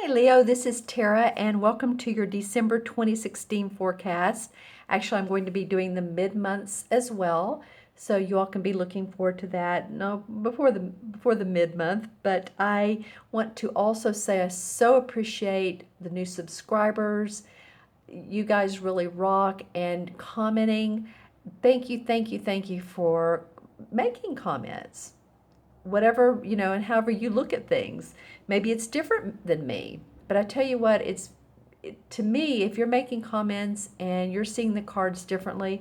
Hi Leo, this is Tara and welcome to your December 2016 forecast. Actually, I'm going to be doing the mid-months as well, so you all can be looking forward to that. No, before the mid-month, but I want to also say I so appreciate the new subscribers. You guys really rock and commenting. Thank you, thank you, thank you for making comments, whatever, and however you look at things. Maybe it's different than me, but I tell you what, to me, if you're making comments and you're seeing the cards differently,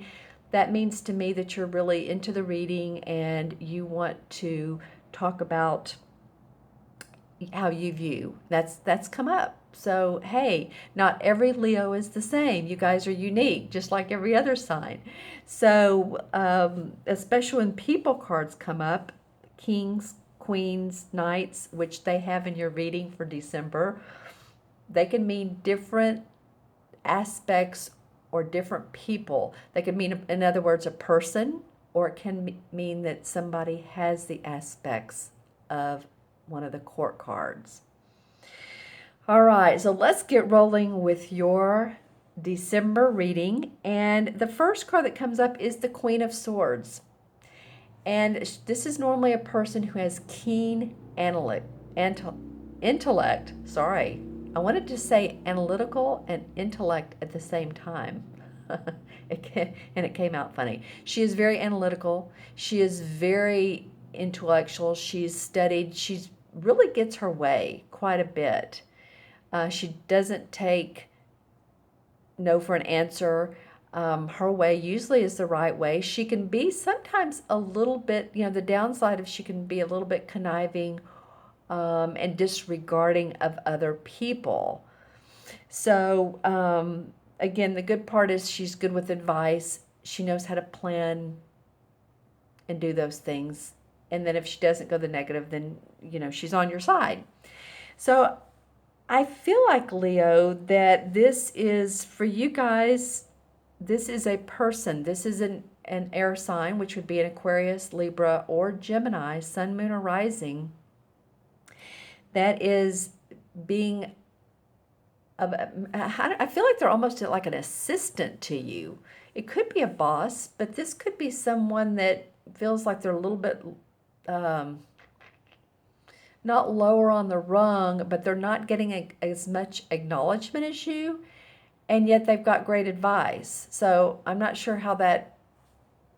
that means to me that you're really into the reading and you want to talk about how you view. That's come up. So, hey, not every Leo is the same. You guys are unique, just like every other sign. So, especially when people cards come up, kings, queens, knights, which they have in your reading for December, they can mean different aspects or different people. They can mean, in other words, a person, or it can mean that somebody has the aspects of one of the court cards. All right, so let's get rolling with your December reading. And the first card that comes up is the Queen of Swords. And this is normally a person who has keen intellect. Sorry, I wanted to say analytical and intellect at the same time. And it came out funny. She is very analytical. She is very intellectual. She's studied. She really gets her way quite a bit. She doesn't take no for an answer. Her way usually is the right way. She can be sometimes a little bit, the downside of she can be a little bit conniving and disregarding of other people. So, again, the good part is she's good with advice. She knows how to plan and do those things. And then if she doesn't go the negative, then, she's on your side. So I feel like, Leo, that this is, for you guys, this is a person. This is an air sign, which would be an Aquarius, Libra, or Gemini, Sun, Moon, or Rising, that is being, I feel like they're almost like an assistant to you. It could be a boss, but this could be someone that feels like they're a little bit not lower on the rung, but they're not getting as much acknowledgement as you, and yet they've got great advice. So I'm not sure how that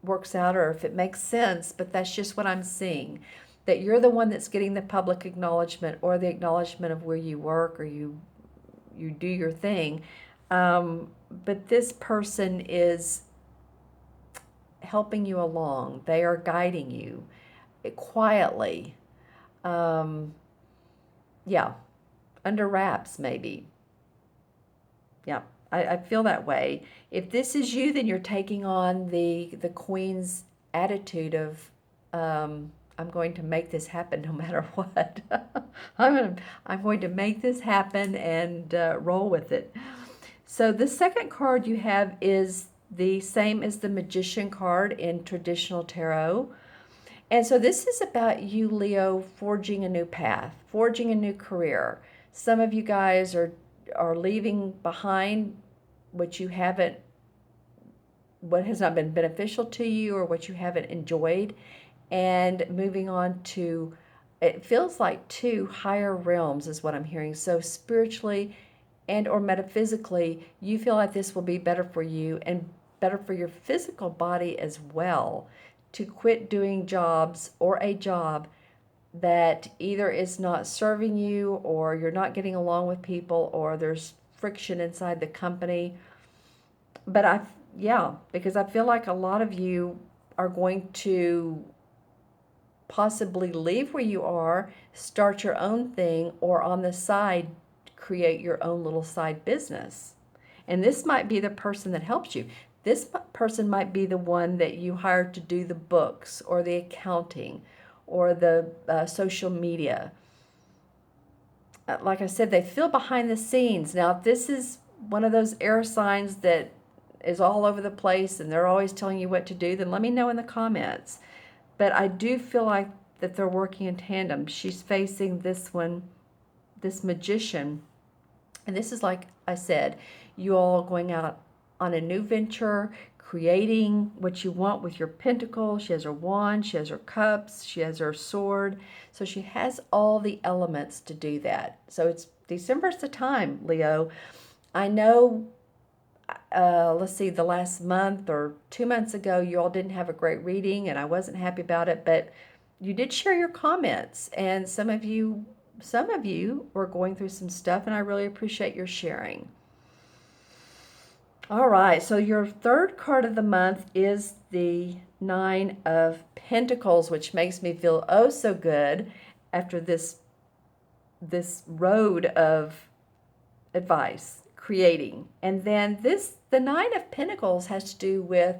works out or if it makes sense, but that's just what I'm seeing. That you're the one that's getting the public acknowledgement or the acknowledgement of where you work or you do your thing. But this person is helping you along. They are guiding you quietly. Yeah, under wraps maybe. Yeah, I feel that way. If this is you, then you're taking on the Queen's attitude of, I'm going to make this happen no matter what. I'm going to make this happen and roll with it. So the second card you have is the same as the Magician card in traditional tarot. And so this is about you, Leo, forging a new path, forging a new career. Some of you guys are leaving behind what has not been beneficial to you or what you haven't enjoyed, and moving on to, it feels like, two higher realms is what I'm hearing. So spiritually and or metaphysically, you feel like this will be better for you and better for your physical body as well, to quit doing jobs or a job that either is not serving you or you're not getting along with people or there's friction inside the company. But because I feel like a lot of you are going to possibly leave where you are, start your own thing, or on the side, create your own little side business. And this might be the person that helps you. This person might be the one that you hired to do the books or the accounting or the social media. Like I said, they feel behind the scenes. Now, if this is one of those air signs that is all over the place and they're always telling you what to do, then let me know in the comments. But I do feel like that they're working in tandem. She's facing this one, this Magician, And this is, like I said, you all going out on a new venture, creating what you want with your pentacle. She has her wand, she has her cups, she has her sword. So she has all the elements to do that. So it's December's the time, Leo. I know, let's see, the last month or 2 months ago, you all didn't have a great reading and I wasn't happy about it, but you did share your comments, and some of you were going through some stuff, and I really appreciate your sharing. All right, so your third card of the month is the Nine of Pentacles, which makes me feel oh so good after this road of advice, creating. And then the Nine of Pentacles has to do with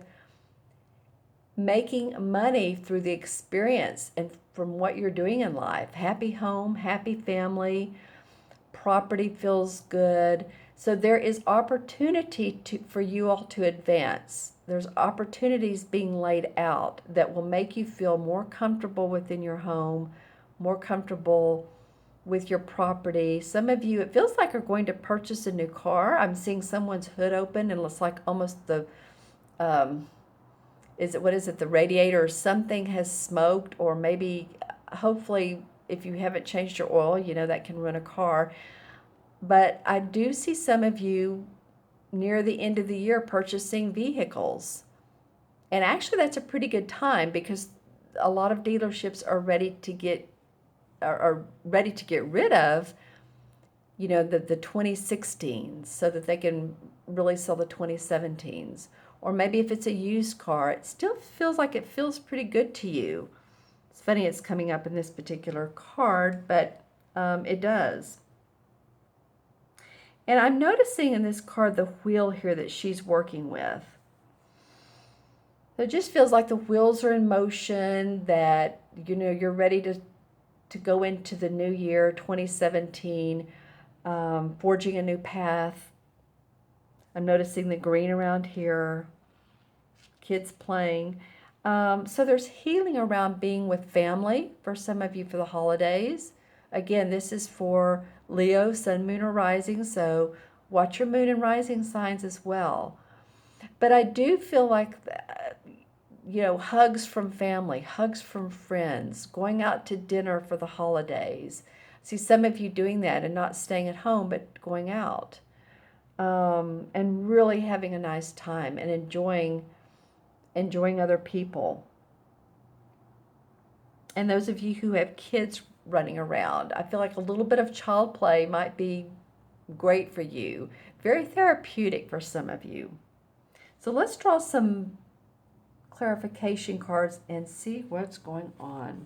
making money through the experience and from what you're doing in life. Happy home, happy family, property feels good. So there is opportunity for you all to advance. There's opportunities being laid out that will make you feel more comfortable within your home, more comfortable with your property. Some of you, it feels like, are going to purchase a new car. I'm seeing someone's hood open and it's like almost the the radiator or something has smoked, or maybe, hopefully, if you haven't changed your oil, that can ruin a car. But I do see some of you near the end of the year purchasing vehicles. And actually that's a pretty good time, because a lot of dealerships are ready to get rid of, the 2016s, so that they can really sell the 2017s. Or maybe if it's a used car, it still feels like it feels pretty good to you. It's funny it's coming up in this particular card, but it does. And I'm noticing in this card the wheel here that she's working with. So it just feels like the wheels are in motion, that you're ready to go into the new year, 2017, forging a new path. I'm noticing the green around here, kids playing. So there's healing around being with family for some of you for the holidays. Again, this is for Leo, sun, moon, or rising, so watch your moon and rising signs as well. But I do feel like, hugs from family, hugs from friends, going out to dinner for the holidays. See some of you doing that and not staying at home, but going out. And really having a nice time and enjoying other people. And those of you who have kids running around, I feel like a little bit of child play might be great for you. Very therapeutic for some of you. So let's draw some clarification cards and see what's going on.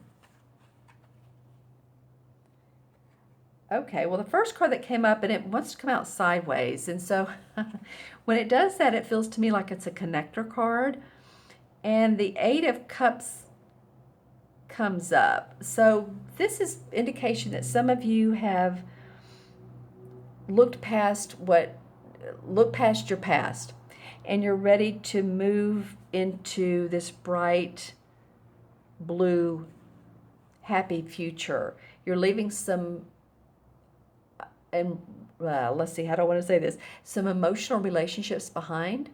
Okay, well, the first card that came up, and it wants to come out sideways. And so when it does that, it feels to me like it's a connector card. And the Eight of Cups comes up. So this is indication that some of you have looked past your past, and you're ready to move into this bright blue happy future. You're leaving some, and let's see, how do I want to say this, some emotional relationships behind.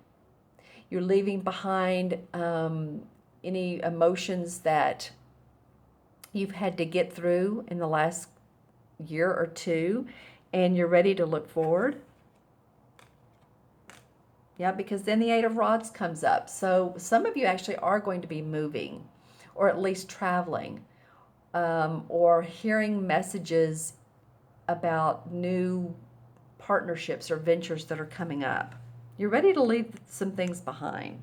You're leaving behind any emotions that you've had to get through in the last year or two, and you're ready to look forward. Yeah, because then the Eight of Rods comes up. So some of you actually are going to be moving, or at least traveling, or hearing messages about new partnerships or ventures that are coming up. You're ready to leave some things behind.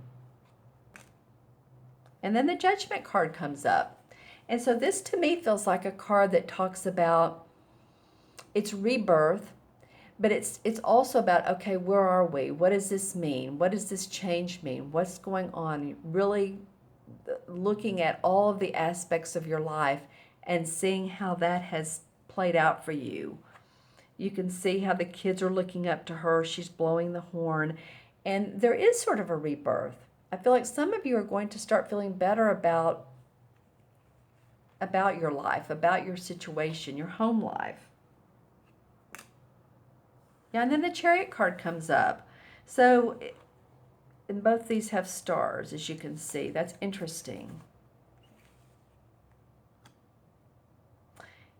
And then the Judgment card comes up. And so this to me feels like a card that talks about its rebirth, but it's also about, okay, where are we? What does this mean? What does this change mean? What's going on? Really looking at all of the aspects of your life and seeing how that has played out for you. You can see how the kids are looking up to her. She's blowing the horn. And there is sort of a rebirth. I feel like some of you are going to start feeling better about your life, about your situation, your home life. Yeah, and then the Chariot card comes up. So, and both these have stars, as you can see. That's interesting.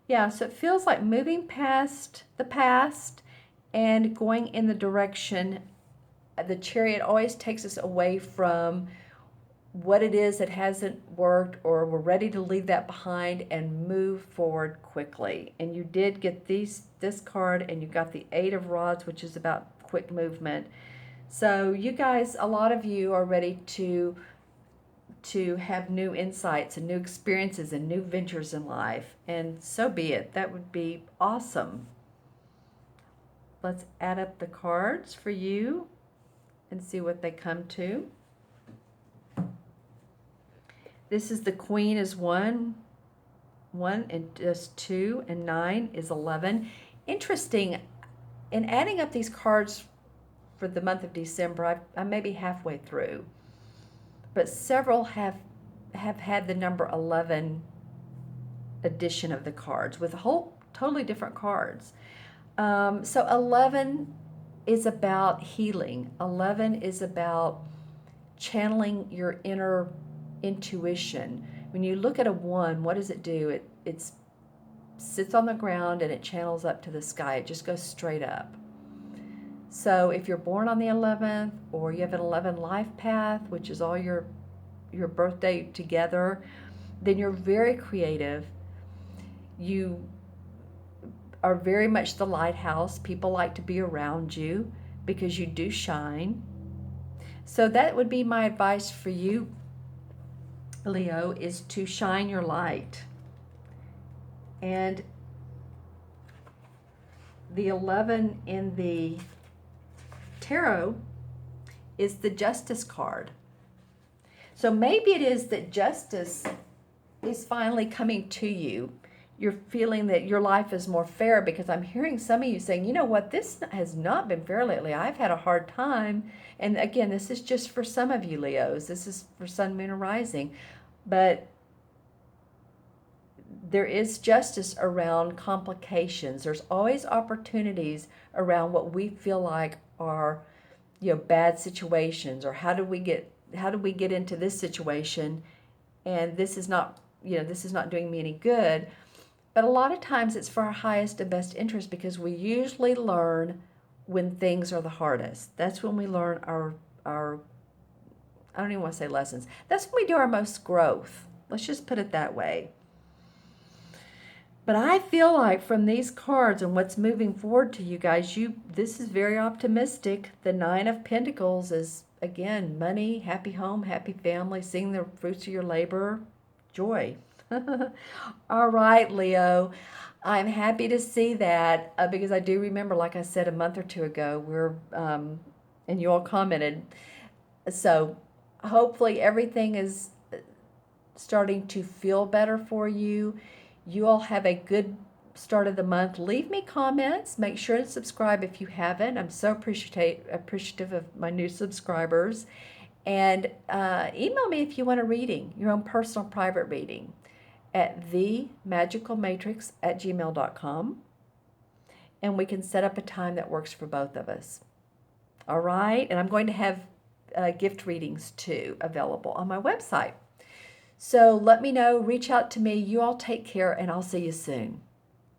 Yeah, so it feels like moving past the past and going in the direction. The Chariot always takes us away from what it is that hasn't worked, or we're ready to leave that behind and move forward quickly. And you did get this card, and you got the Eight of Rods, which is about quick movement. So you guys, a lot of you are ready to have new insights and new experiences and new ventures in life, and so be it. That would be awesome. Let's add up the cards for you and see what they come to. This is the Queen is 1, and just 2, and 9 is 11. Interesting. In adding up these cards for the month of December, I may be halfway through, but several have had the number 11 edition of the cards with a whole totally different cards. So 11 is about healing. 11 is about channeling your inner intuition. When you look at a 1, what does it do? It sits on the ground and it channels up to the sky. It just goes straight up. So if you're born on the 11th, or you have an 11 life path, which is all your birthday together, then you're very creative. You are very much the lighthouse. People like to be around you because you do shine. So that would be my advice for you, Leo, is to shine your light. And the 11 in the tarot is the Justice card. So maybe it is that justice is finally coming to you. You're feeling that your life is more fair, because I'm hearing some of you saying, you know what, this has not been fair lately. I've had a hard time. And again, this is just for some of you, Leos. This is for Sun, Moon, or Rising. But there is justice around complications. There's always opportunities around what we feel like are, bad situations, or how do we get into this situation, and this is not doing me any good. But a lot of times it's for our highest and best interest, because we usually learn when things are the hardest. That's when we learn our I don't even want to say lessons. That's when we do our most growth. Let's just put it that way. But I feel like from these cards and what's moving forward to you guys, this is very optimistic. The 9 of Pentacles is, again, money, happy home, happy family, seeing the fruits of your labor, joy. All right, Leo. I'm happy to see that, because I do remember, like I said a month or two ago, and you all commented. So hopefully everything is starting to feel better for you. You all have a good start of the month. Leave me comments. Make sure to subscribe if you haven't. I'm so appreciative of my new subscribers. And email me if you want a reading, your own personal private reading, at themagicalmatrix@gmail.com. And we can set up a time that works for both of us. All right? And I'm going to have gift readings too available on my website. So let me know, reach out to me. You all take care, and I'll see you soon.